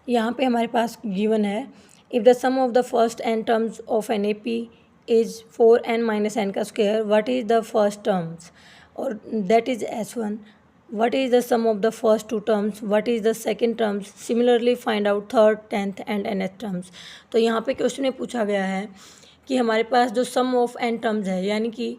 यहाँ पे हमारे पास गिवन है if the sum of the first n terms of an A P is 4n minus n का square what is the first terms और that is S1. What is the sum of the first two terms? What is the second terms? Similarly find out third, 10th and nth terms. तो यहाँ पे question में पूछा गया है कि हमारे पास जो सम ऑफ एन टर्म्स है यानी कि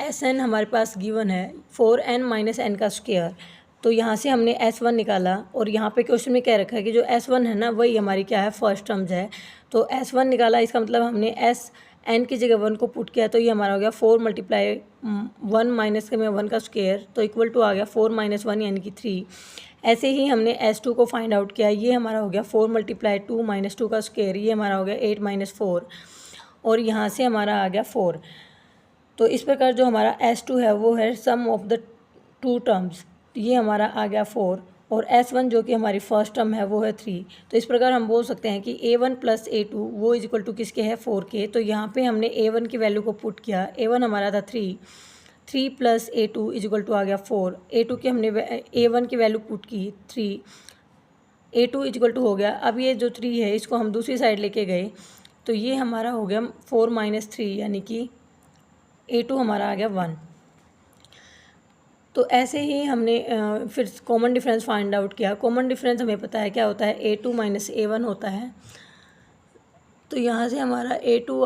Sn हमारे पास गिवन है 4n माइनस एन का स्क्वायर. तो यहाँ से हमने S1 निकाला और यहाँ पे क्वेश्चन में क्या रखा है कि जो S1 है ना वही हमारी क्या है फर्स्ट टर्म्स है. तो S1 निकाला, इसका मतलब हमने एन की जगह 1 को पुट किया तो ये हमारा हो गया 4 मल्टीप्लाई 1 माइनस के में 1 का स्क्वायर तो इक्वल टू आ गया 4 माइनस 1 यानी कि 3. ऐसे ही हमने S2 को फाइंड आउट किया, ये हमारा हो गया 4 मल्टीप्लाई 2 माइनस 2 का स्क्वायर, ये हमारा हो गया 8 माइनस 4 और यहाँ से हमारा आ गया 4. तो इस प्रकार जो हमारा S2 है वो है सम ऑफ द टू टर्म्स, ये हमारा आ गया 4 और S1 जो कि हमारी फर्स्ट टर्म है वो है 3. तो इस प्रकार हम बोल सकते हैं कि A1 प्लस A2 वो इज इक्वल टू किसके है 4 के. तो यहाँ पे हमने A1 की वैल्यू को पुट किया, A1 हमारा था 3 plus A2 is equal to आ गया 4. A2 की हमने A1 की वैल्यू पुट की 3, A2 इज इक्वल टू हो गया. अब ये जो 3 है इसको हम दूसरी साइड लेके गए तो ये हमारा हो गया 4 माइनस 3 यानी कि A2 हमारा आ गया 1. तो ऐसे ही हमने फिर कॉमन डिफरेंस फाइंड आउट किया. कॉमन डिफरेंस हमें पता है क्या होता है, A2 माइनस A1 होता है. तो यहाँ से हमारा A2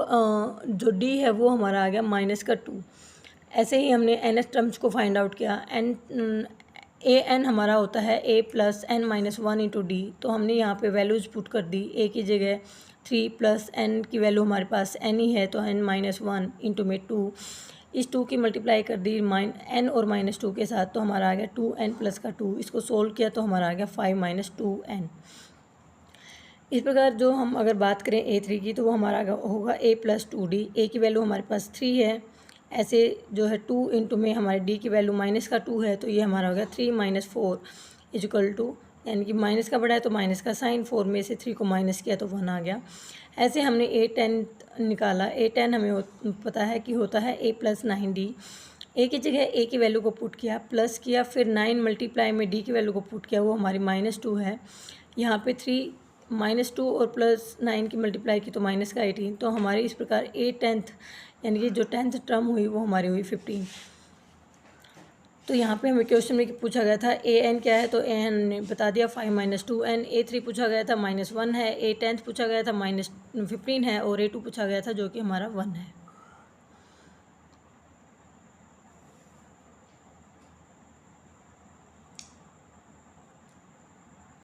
जो D है वो हमारा आ गया माइनस का 2. ऐसे ही हमने nth टर्म्स को फाइंड आउट किया. an हमारा होता है a plus n minus 1 into d. तो हमने यहाँ पे वैल्यूज़ पुट कर दी. a की जगह 3 प्लस n की वैल्यू हमारे पास n ही है तो n माइनस 1 इंटू में 2. इस 2 की मल्टीप्लाई कर दी n और माइनस 2 के साथ तो हमारा आ गया 2n प्लस का 2. इसको सोल्व किया तो हमारा आ गया 5 माइनस 2n. इस प्रकार जो हम अगर बात करें A3 की तो वो हमारा होगा a प्लस 2d. a की वैल्यू हमारे पास 3 है. ऐसे जो है 2 इंटू में हमारे d की वैल्यू माइनस का 2 है तो ये हमारा हो गया 3 माइनस 4 इजिकल टू, यानी कि माइनस का बड़ा है तो माइनस का साइन, 4 में से 3 को माइनस किया तो 1 आ गया. ऐसे हमने A10 निकाला. A10 हमें पता है कि होता है a प्लस 9d. a की जगह a की वैल्यू को पुट किया, प्लस किया, फिर 9 मल्टीप्लाई में d की वैल्यू को पुट किया, वो हमारी माइनस 2 है. यहाँ पे 3 माइनस 2 और प्लस 9 की मल्टीप्लाई की तो माइनस का 18. तो हमारी इस प्रकार A10th यानी कि जो 10th टर्म हुई वो हमारी हुई 15. तो यहाँ पे हमें क्वेश्चन में पूछा गया था an क्या है तो an ने बता दिया 5 माइनस 2n. A3 पूछा गया था -1 है. A10th पूछा गया था -15 है और A2 पूछा गया था जो कि हमारा 1 है.